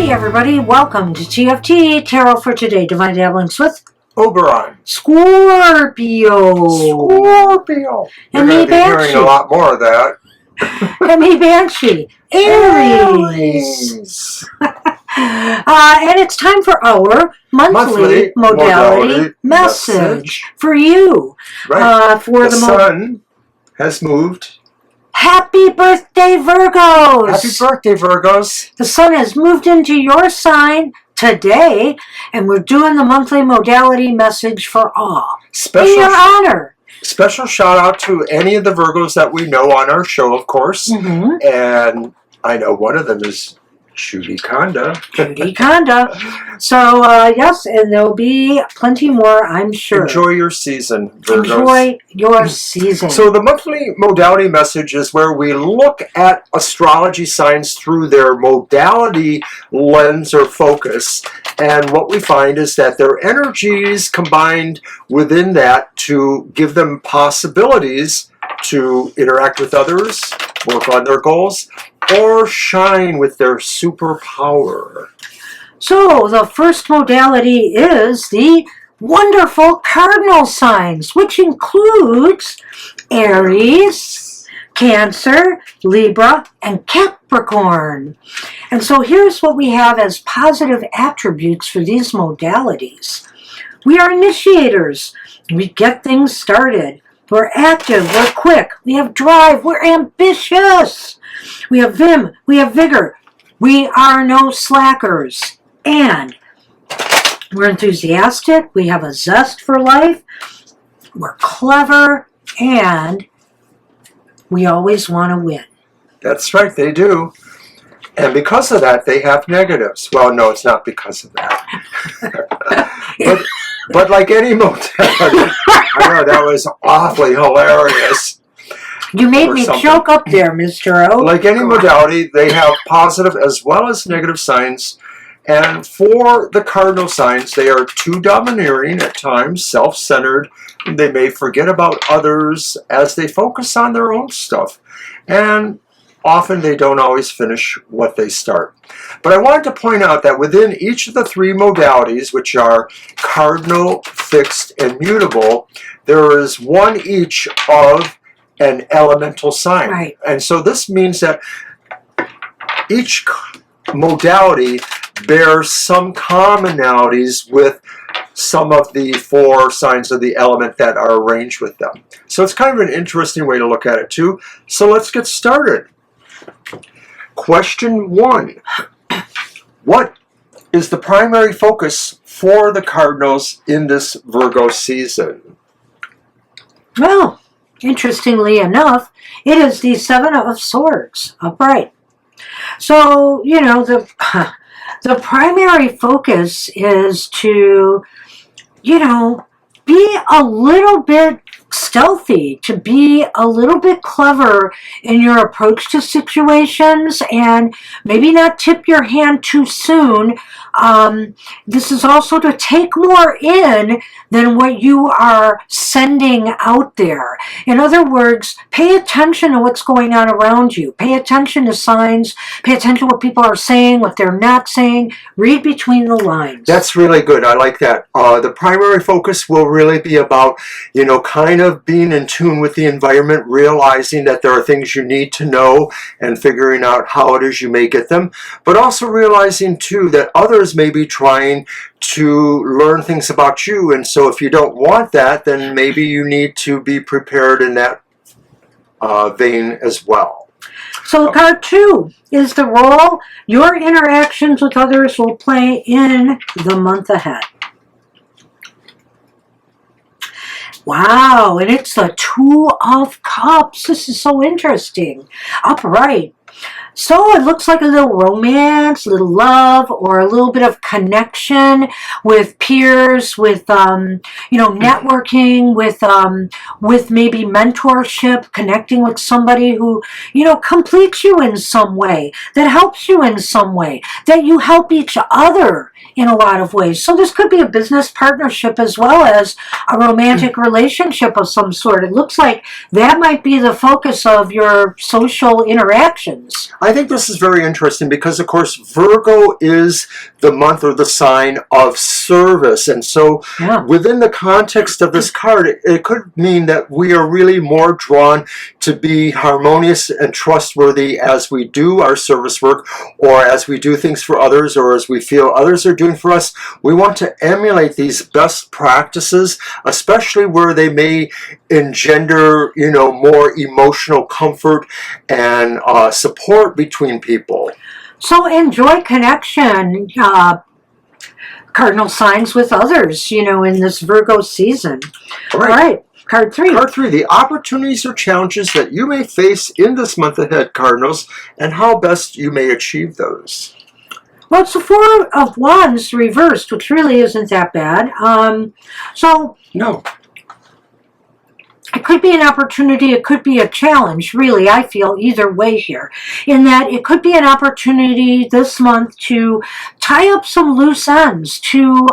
Hey everybody, welcome to TFT, Tarot for Today, Divine Dabblings with Oberon. Scorpio. You're going to be hearing a lot more of that. And me, Banshee. Aries. And it's time for our monthly modality message for you. Right. The sun has moved. Happy birthday, Virgos! Happy birthday, Virgos! The sun has moved into your sign today, and we're doing the monthly modality message for all. In your honor. Special shout out to any of the Virgos that we know on our show, of course. Mm-hmm. And I know one of them is Judy Conda. So, yes, and there'll be plenty more, I'm sure. Enjoy your season, Virgos. Enjoy your season. So the monthly modality message is where we look at astrology signs through their modality lens or focus. And what we find is that their energies combined within that to give them possibilities to interact with others, work on their goals, or shine with their superpower. So the first modality is the wonderful cardinal signs, which includes Aries, Cancer, Libra, and Capricorn. And so here's what we have as positive attributes for these modalities. We are initiators. We get things started. We're active, we're quick, we have drive, we're ambitious. We have vim, we have vigor. We are no slackers. And we're enthusiastic, we have a zest for life, we're clever, and we always want to win. That's right, they do. And because of that, they have negatives. Well, no, it's not because of that. But like any modality, I know that was awfully hilarious. You made me choke up there, Mr. O. Like any modality, they have positive as well as negative signs. And for the cardinal signs, they are too domineering at times, self-centered. They may forget about others as they focus on their own stuff. And often they don't always finish what they start. But I wanted to point out that within each of the three modalities, which are cardinal, fixed, and mutable, there is one each of an elemental sign. Right. And so this means that each modality bears some commonalities with some of the four signs of the element that are arranged with them. So it's kind of an interesting way to look at it too. So let's get started. Question 1. What is the primary focus for the cardinals in this Virgo season? Well, interestingly enough, it is the Seven of Swords, upright. So, you know, the primary focus is to, you know, be a little bit stealthy, to be a little bit clever in your approach to situations and maybe not tip your hand too soon. This is also to take more in than what you are sending out there. In other words, pay attention to what's going on around you. Pay attention to signs. Pay attention to what people are saying, what they're not saying. Read between the lines. That's really good. I like that. The primary focus will really be about, you know, kind of being in tune with the environment, realizing that there are things you need to know and figuring out how it is you may get them, but also realizing too that others may be trying to learn things about you, and so if you don't want that, then maybe you need to be prepared in that vein as well. So card 2 is the role your interactions with others will play in the month ahead. Wow, and it's the Two of Cups. This is so interesting. Upright. So it looks like a little romance, a little love, or a little bit of connection with peers, with you know, networking, with maybe mentorship, connecting with somebody who, you know, completes you in some way, that helps you in some way, that you help each other in a lot of ways. So this could be a business partnership as well as a romantic relationship of some sort. It looks like that might be the focus of your social interactions. I think this is very interesting because, of course, Virgo is the month or the sign of service. And so within the context of this card, it could mean that we are really more drawn to be harmonious and trustworthy as we do our service work, or as we do things for others, or as we feel others are doing for us. We want to emulate these best practices, especially where they may engender, you know, more emotional comfort and support between people. So enjoy connection, cardinal signs, with others, you know, in this Virgo season. All right. Card 3. Card 3, the opportunities or challenges that you may face in this month ahead, Cardinals, and how best you may achieve those. Well, it's the Four of Wands reversed, which really isn't that bad. No. It could be an opportunity, it could be a challenge, really, I feel, either way here. In that it could be an opportunity this month to tie up some loose ends, to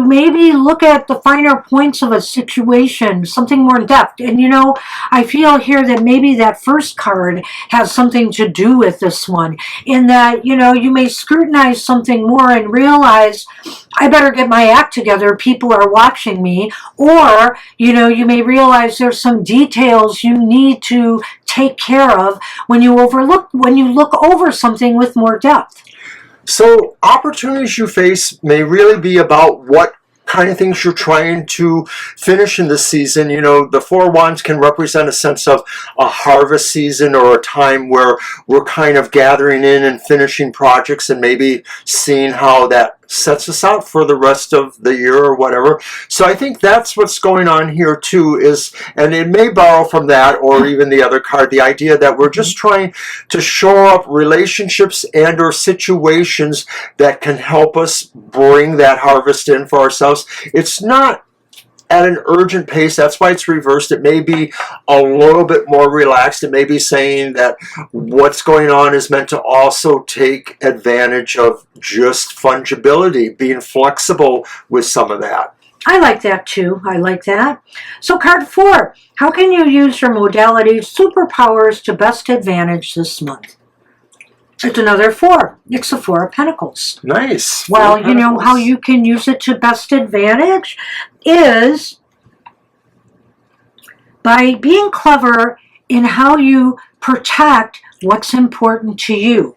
maybe look at the finer points of a situation, something more in depth. And, you know, I feel here that maybe that first card has something to do with this one, in that, you know, you may scrutinize something more and realize, I better get my act together, people are watching me. Or, you know, you may realize there's some details you need to take care of when you look over something with more depth. So opportunities you face may really be about what kind of things you're trying to finish in this season. You know, the Four of Wands can represent a sense of a harvest season, or a time where we're kind of gathering in and finishing projects and maybe seeing how that sets us out for the rest of the year or whatever. So I think that's what's going on here too, is, and it may borrow from that or even the other card, the idea that we're just trying to shore up relationships and or situations that can help us bring that harvest in for ourselves. It's not at an urgent pace. That's why it's reversed. It may be a little bit more relaxed. It may be saying that what's going on is meant to also take advantage of just fungibility, being flexible with some of that. I like that too. I like that. So card 4, how can you use your modality superpowers to best advantage this month? It's another 4. It's the 4 of Pentacles. Nice. Well, you know how you can use it to best advantage is by being clever in how you protect what's important to you.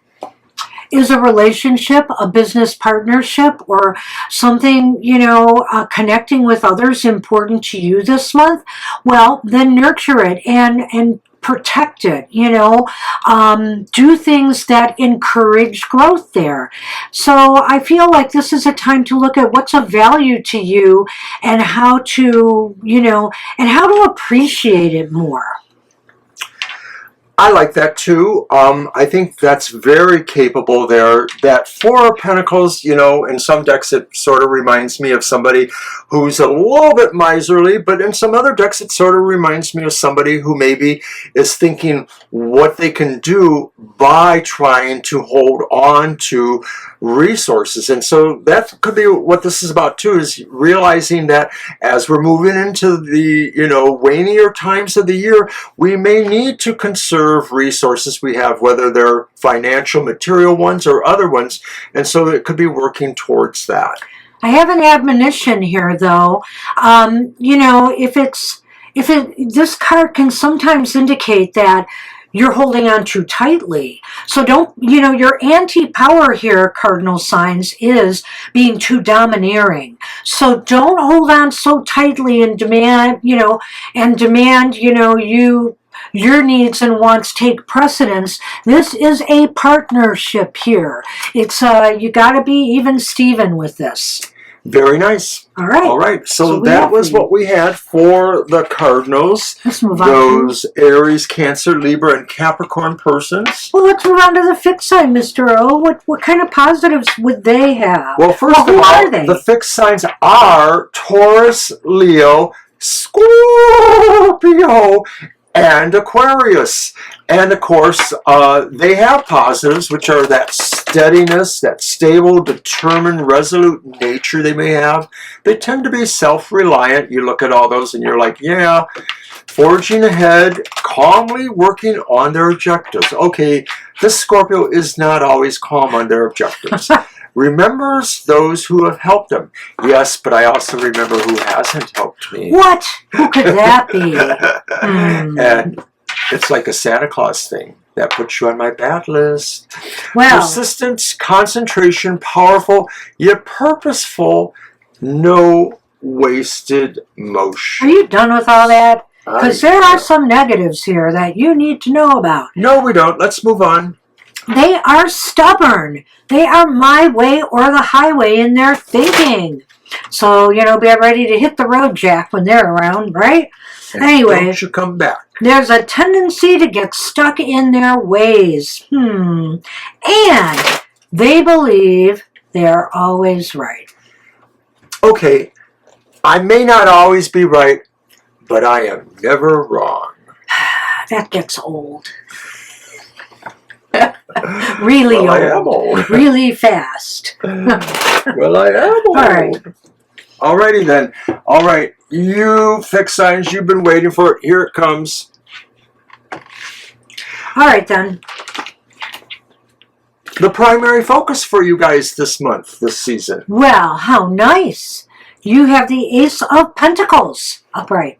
Is a relationship, a business partnership, or something, you know, connecting with others important to you this month? Well, then nurture it and protect it, you know, do things that encourage growth there. So I feel like this is a time to look at what's of value to you and how to, you know, and how to appreciate it more. I like that too. I think that's very capable there. That Four of Pentacles, you know, in some decks it sort of reminds me of somebody who's a little bit miserly, but in some other decks it sort of reminds me of somebody who maybe is thinking what they can do by trying to hold on to resources. And so that could be what this is about too, is realizing that as we're moving into the, you know, waninger times of the year, we may need to conserve resources we have, whether they're financial, material ones, or other ones. And so it could be working towards that. I have an admonition here, though. You know, this card can sometimes indicate that you're holding on too tightly. So don't, you know, your anti-power here, cardinal signs, is being too domineering. So don't hold on so tightly and demand, you know, your needs and wants take precedence. This is a partnership here. It's you got to be even Steven with this. Very nice. All right. All right. So that was what we had for the Cardinals. Let's move on. Those Aries, Cancer, Libra, and Capricorn persons. Well, let's move on to the fixed sign, Mr. O. What kind of positives would they have? Well, first of all, the fixed signs are Taurus, Leo, Scorpio, and Aquarius. And of course, they have positives, which are that steadiness, that stable, determined, resolute nature they may have. They tend to be self-reliant. You look at all those and you're like, yeah, forging ahead, calmly working on their objectives. Okay, this Scorpio is not always calm on their objectives. Remembers those who have helped him. Yes, but I also remember who hasn't helped me. What? Who could that be? And it's like a Santa Claus thing. That puts you on my bad list. Well, Persistence, concentration, powerful, yet purposeful, no wasted motion. are you done with all that? Because there are some negatives here that you need to know about. No, we don't. Let's move on. They are stubborn. They are my way or the highway in their thinking. So, you know, be ready to hit the road, Jack, when they're around, right? And anyway, don't you come back. There's a tendency to get stuck in their ways. And they believe they're always right. Okay, I may not always be right, but I am never wrong. That gets old. Really Well, old. I am old. Really fast. Well, I am old. All right. Alrighty then. All right, you fixed signs, you've been waiting for it. Here it comes. All right, then. The primary focus for you guys this month, this season. Well, how nice. You have the Ace of Pentacles upright.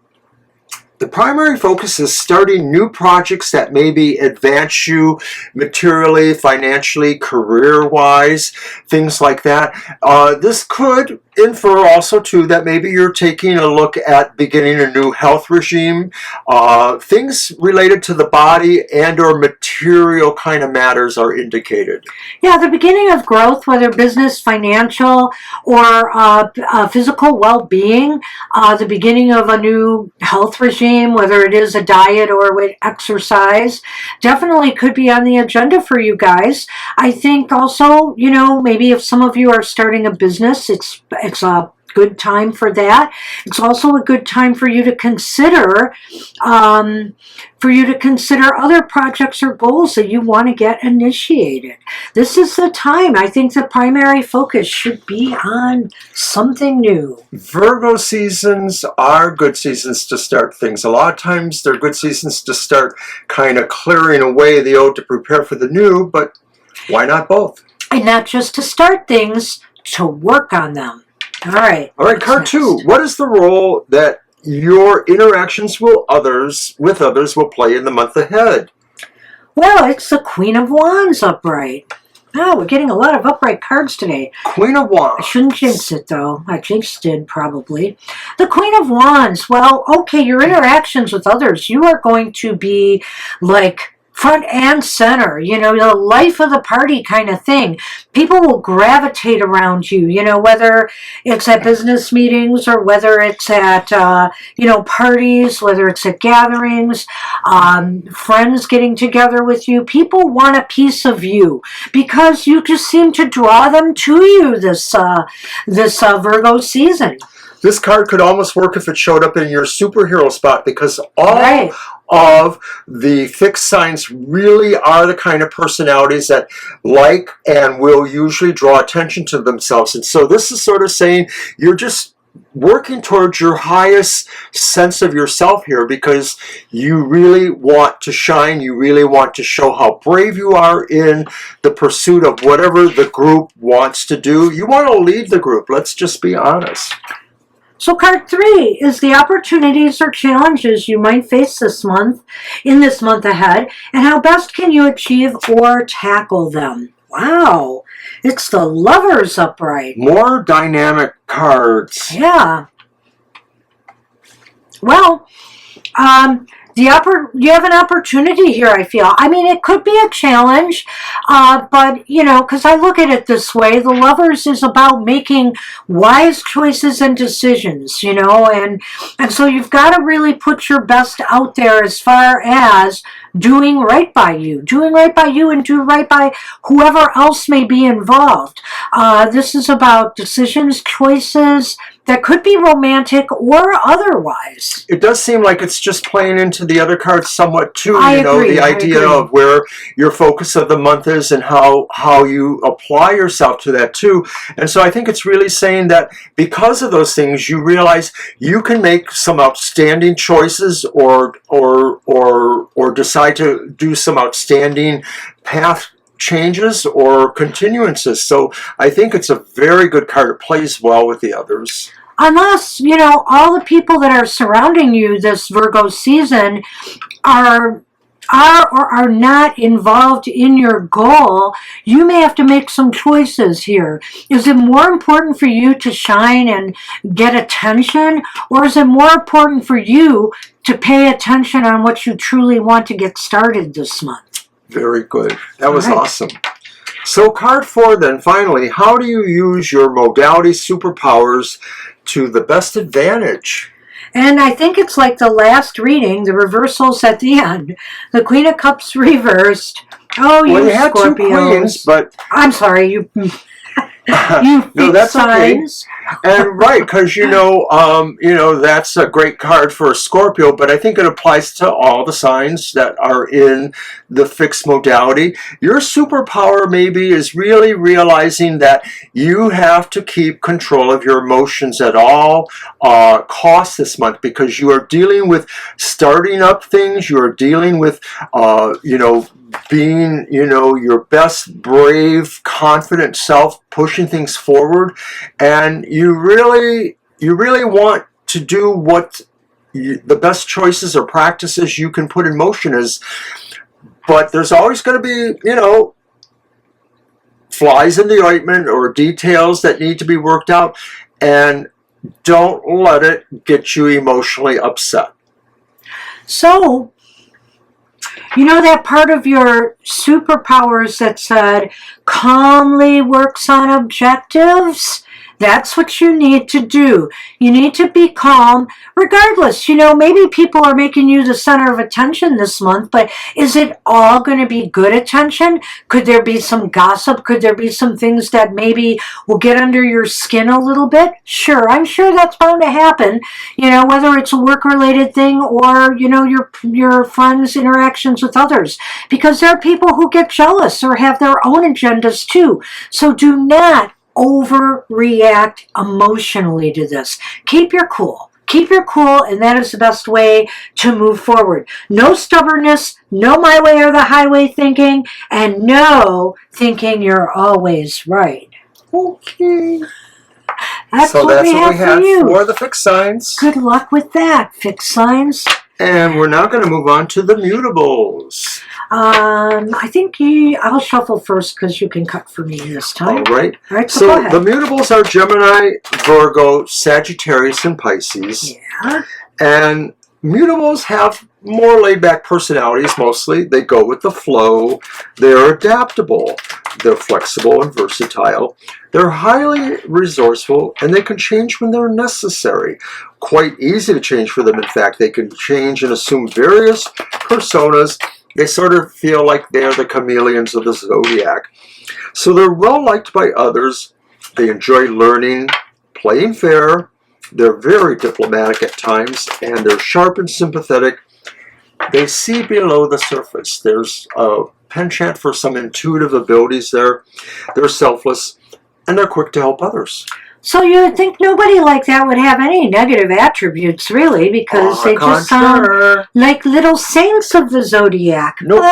The primary focus is starting new projects that maybe advance you materially, financially, career-wise, things like that. This could infer also, too, that maybe you're taking a look at beginning a new health regime. Things related to the body and or material kind of matters are indicated. Yeah, the beginning of growth, whether business, financial, or physical well-being, the beginning of a new health regime, whether it is a diet or with exercise, definitely could be on the agenda for you guys. I think also, you know, maybe if some of you are starting a business, it's a good time for that. It's also a good time for you to consider other projects or goals that you want to get initiated. This is the time. I think the primary focus should be on something new. Virgo seasons are good seasons to start things. A lot of times they're good seasons to start kind of clearing away the old to prepare for the new, but why not both? And not just to start things, to work on them. All right. All right, card two. What is the role that your interactions with others will play in the month ahead? Well, it's the Queen of Wands upright. Oh, we're getting a lot of upright cards today. Queen of I Wands. shouldn't jinx it, though. I jinxed it, probably. The Queen of Wands. Well, okay, your interactions with others, you are going to be like front and center, you know, the life of the party kind of thing. People will gravitate around you, you know, whether it's at business meetings or whether it's at, you know, parties, whether it's at gatherings, friends getting together with you. People want a piece of you because you just seem to draw them to you this Virgo season. This card could almost work if it showed up in your superhero spot, because all Right. of the fixed signs really are the kind of personalities that like and will usually draw attention to themselves. And so this is sort of saying you're just working towards your highest sense of yourself here, because you really want to shine. You really want to show how brave you are in the pursuit of whatever the group wants to do. You want to lead the group. Let's just be honest. So card 3 is the opportunities or challenges you might face this month, in this month ahead, and how best can you achieve or tackle them. Wow, it's the Lovers upright. More dynamic cards. Yeah. Well, you have an opportunity here, I feel. I mean, it could be a challenge, but, you know, because I look at it this way, the Lovers is about making wise choices and decisions, you know, and so you've got to really put your best out there as far as doing right by you and do right by whoever else may be involved. This is about decisions, choices that could be romantic or otherwise. It does seem like it's just playing into the other cards somewhat too. I agree, the idea of where your focus of the month is and how you apply yourself to that too. And so I think it's really saying that because of those things, you realize you can make some outstanding choices or decide to do some outstanding path changes or continuances. So I think it's a very good card. It plays well with the others. Unless, all the people that are surrounding you this Virgo season are or are not involved in your goal, you may have to make some choices here. Is it more important for you to shine and get attention, or is it more important for you to pay attention on what you truly want to get started this month? Very good. That was awesome. So card 4 then, finally, how do you use your modality superpowers to the best advantage? And I think it's like the last reading, the reversals at the end. The Queen of Cups reversed. Oh, you had Scorpios. 2 queens, but... I'm sorry, you no, that's signs. Okay. And right, because that's a great card for a Scorpio, but I think it applies to all the signs that are in the fixed modality. Your superpower maybe is really realizing that you have to keep control of your emotions at all costs this month, because you are dealing with starting up things. You are dealing with being, your best, brave, confident self, pushing things forward, and you really want to do what the best choices or practices you can put in motion is. But there's always going to be, flies in the ointment or details that need to be worked out, and don't let it get you emotionally upset. So, that part of your superpowers that said calmly works on objectives? That's what you need to do. You need to be calm regardless. Maybe people are making you the center of attention this month, but is it all going to be good attention? Could there be some gossip? Could there be some things that maybe will get under your skin a little bit? Sure, I'm sure that's bound to happen, whether it's a work-related thing or, your friends' interactions with others. Because there are people who get jealous or have their own agendas too. So do not overreact emotionally to this. Keep your cool. Keep your cool, and that is the best way to move forward. No stubbornness, no my way or the highway thinking, and no thinking you're always right. Okay. That's what we have for you. For the fixed signs. Good luck with that, fixed signs. And we're now going to move on to the mutables. I think I'll shuffle first because you can cut for me this time. All right. All right, so go ahead. The mutables are Gemini, Virgo, Sagittarius, and Pisces. Yeah. And mutables have more laid-back personalities mostly. They go with the flow. They're adaptable. They're flexible and versatile. They're highly resourceful, and they can change when they're necessary. Quite easy to change for them. In fact, they can change and assume various personas. They sort of feel like they're the chameleons of the Zodiac. So they're well liked by others. They enjoy learning, playing fair. They're very diplomatic at times, and they're sharp and sympathetic. They see below the surface. There's a penchant for some intuitive abilities there. They're selfless, and they're quick to help others. So you would think nobody like that would have any negative attributes, really, because they just sound like little saints of the Zodiac. Nope.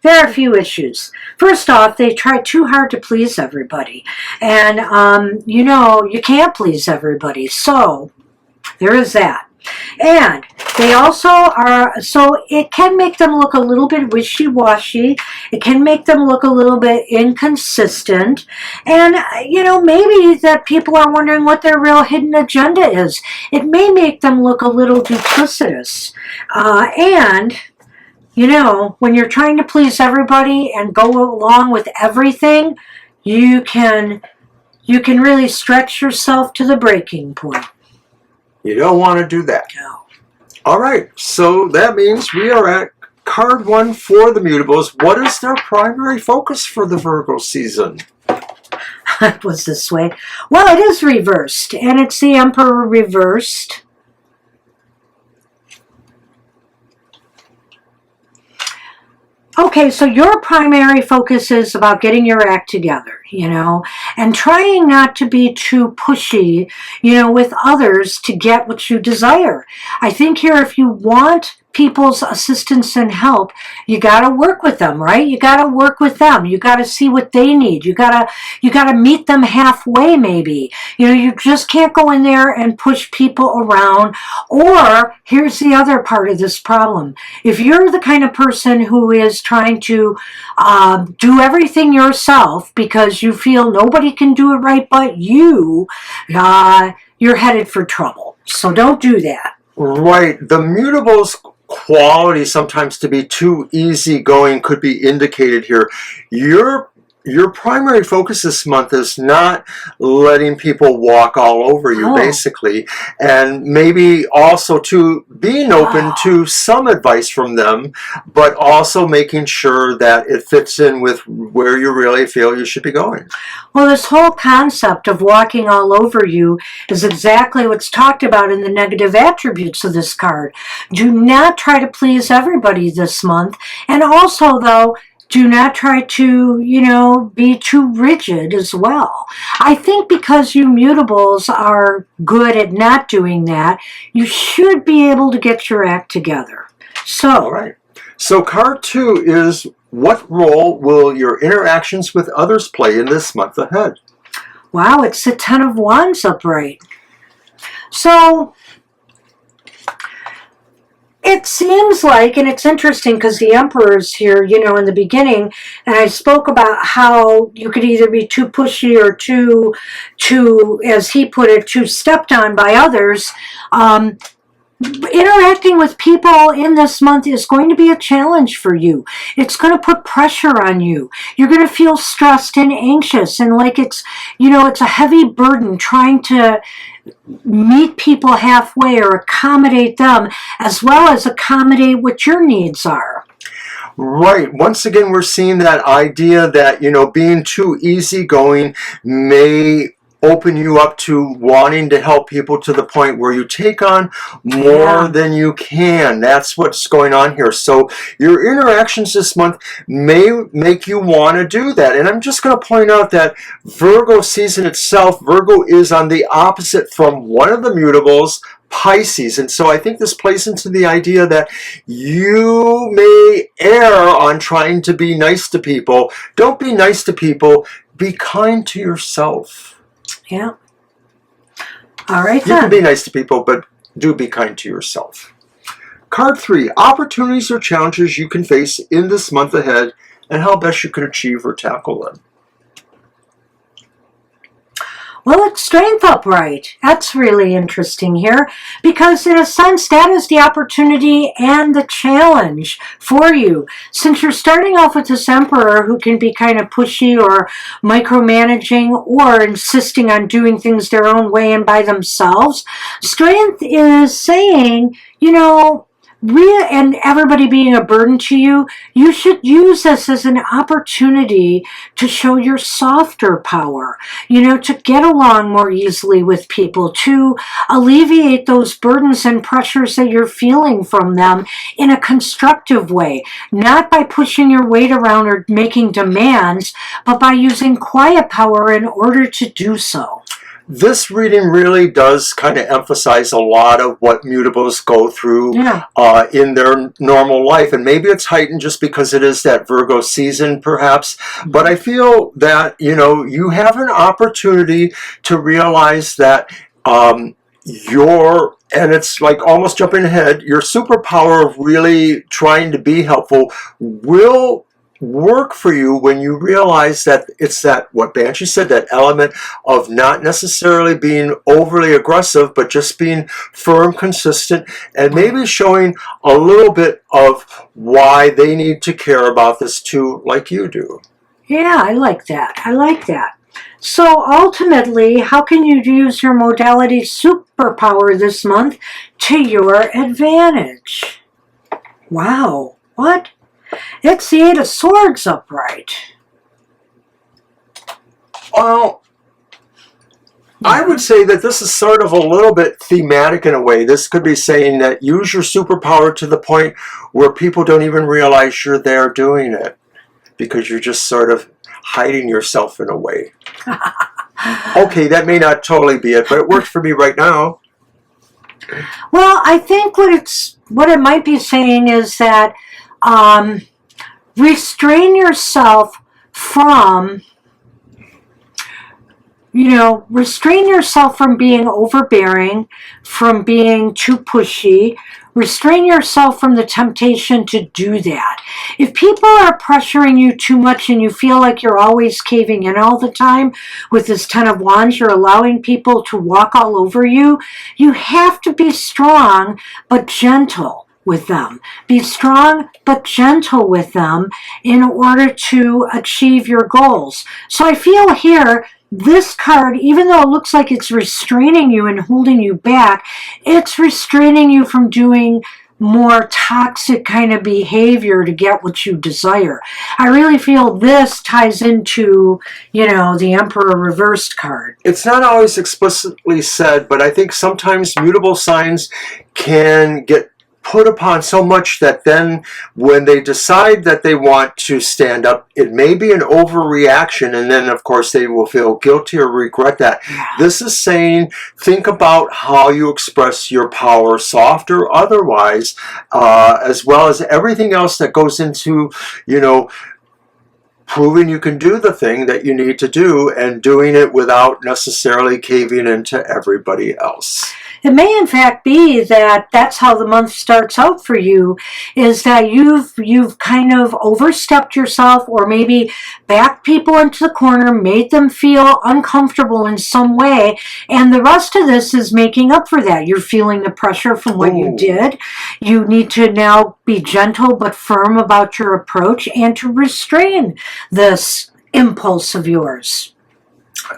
There are a few issues. First off, they try too hard to please everybody. And, you can't please everybody. So there is that. And they also are, so it can make them look a little bit wishy-washy. It can make them look a little bit inconsistent. And, maybe that people are wondering what their real hidden agenda is. It may make them look a little duplicitous. When you're trying to please everybody and go along with everything, you can really stretch yourself to the breaking point. You don't want to do that. No. All right, so that means we are at card 1 for the mutables. What is their primary focus for the Virgo season? it was this way. Well, it is reversed, and it's the Emperor reversed. Okay, so your primary focus is about getting your act together, you know, and trying not to be too pushy, you know, with others to get what you desire. I think here, if you want people's assistance and help, you got to work with them, right? You got to work with them. You got to see what they need. You got to meet them halfway, maybe. You know, you just can't go in there and push people around. Or here's the other part of this problem. If you're the kind of person who is trying to do everything yourself because you feel nobody can do it right but you, you're headed for trouble. So don't do that. Right. The Mutable's quality sometimes to be too easygoing could be indicated here. Your primary focus this month is not letting people walk all over you, basically, and maybe also to being open to some advice from them, but also making sure that it fits in with where you really feel you should be going. Well, this whole concept of walking all over you is exactly what's talked about in the negative attributes of this card. Do not try to please everybody this month, and also, though, do not try to, you know, be too rigid as well. I think because you mutables are good at not doing that, you should be able to get your act together. So, all right. So card 2 is, what role will your interactions with others play in this month ahead? Wow, it's the 10 of Wands upright. So it seems like, and it's interesting because the Emperor's here, you know, in the beginning, and I spoke about how you could either be too pushy or too, as he put it, too stepped on by others. Interacting with people in this month is going to be a challenge for you. It's going to put pressure on you. You're going to feel stressed and anxious and like it's, you know, it's a heavy burden trying to meet people halfway or accommodate them as well as accommodate what your needs are. Right. Once again, we're seeing that idea that, you know, being too easygoing may open you up to wanting to help people to the point where you take on more than you can. That's what's going on here. So your interactions this month may make you want to do that. And I'm just going to point out that Virgo season itself, Virgo is on the opposite from one of the mutables, Pisces. And so I think this plays into the idea that you may err on trying to be nice to people. Don't be nice to people. Be kind to yourself. Yeah. All right, then. You can be nice to people, but do be kind to yourself. Card 3, opportunities or challenges you can face in this month ahead and how best you can achieve or tackle them. Well, it's strength upright. That's really interesting here because in a sense that is the opportunity and the challenge for you. Since you're starting off with this Emperor who can be kind of pushy or micromanaging or insisting on doing things their own way and by themselves, strength is saying, you know, and everybody being a burden to you, you should use this as an opportunity to show your softer power, you know, to get along more easily with people, to alleviate those burdens and pressures that you're feeling from them in a constructive way, not by pushing your weight around or making demands, but by using quiet power in order to do so. This reading really does kind of emphasize a lot of what mutables go through in their normal life. And maybe it's heightened just because it is that Virgo season, perhaps. But I feel that, you know, you have an opportunity to realize that and it's like almost jumping ahead, your superpower of really trying to be helpful will work for you when you realize that it's that, what Banshee said, that element of not necessarily being overly aggressive, but just being firm, consistent, and maybe showing a little bit of why they need to care about this too, like you do. Yeah, I like that. I like that. So ultimately, how can you use your modality superpower this month to your advantage? Wow. What? It's the 8 of Swords upright. Well, I would say that this is sort of a little bit thematic in a way. This could be saying that use your superpower to the point where people don't even realize you're there doing it, because you're just sort of hiding yourself in a way. Okay, that may not totally be it, but it works for me right now. Well, I think what it might be saying is that restrain yourself from, restrain yourself from being overbearing, from being too pushy. Restrain yourself from the temptation to do that. If people are pressuring you too much and you feel like you're always caving in all the time with this Ten of Wands, you're allowing people to walk all over you, you have to be strong but gentle with them. Be strong but gentle with them in order to achieve your goals. So I feel here, this card, even though it looks like it's restraining you and holding you back, it's restraining you from doing more toxic kind of behavior to get what you desire. I really feel this ties into, the Emperor reversed card. It's not always explicitly said, but I think sometimes mutable signs can get put upon so much that then when they decide that they want to stand up, it may be an overreaction, and then of course they will feel guilty or regret that. Yeah. This is saying, think about how you express your power, soft or otherwise, as well as everything else that goes into, proving you can do the thing that you need to do, and doing it without necessarily caving into everybody else. It may in fact be that that's how the month starts out for you, is that you've kind of overstepped yourself, or maybe backed people into the corner, made them feel uncomfortable in some way, and the rest of this is making up for that. You're feeling the pressure from what you did. You need to now be gentle but firm about your approach and to restrain this impulse of yours.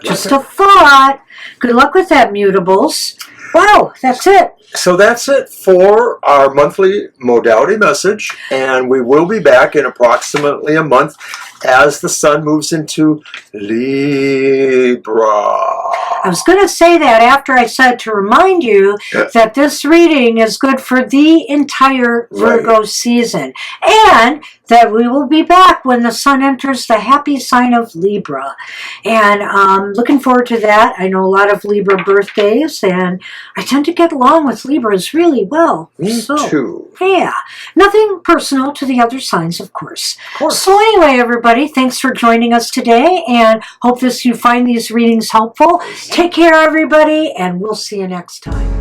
Just a thought. Good luck with that, mutables. Wow, that's it. So that's it for our monthly modality message, and we will be back in approximately a month as the sun moves into Libra. I was going to say that after I said to remind you that this reading is good for the entire Virgo season, and that we will be back when the sun enters the happy sign of Libra. And looking forward to that. I know a lot of Libra birthdays, and I tend to get along with Libras really well. Me too. Yeah. Nothing personal to the other signs, of course. So anyway, everybody, thanks for joining us today, and hope you find these readings helpful. Take care, everybody, and we'll see you next time.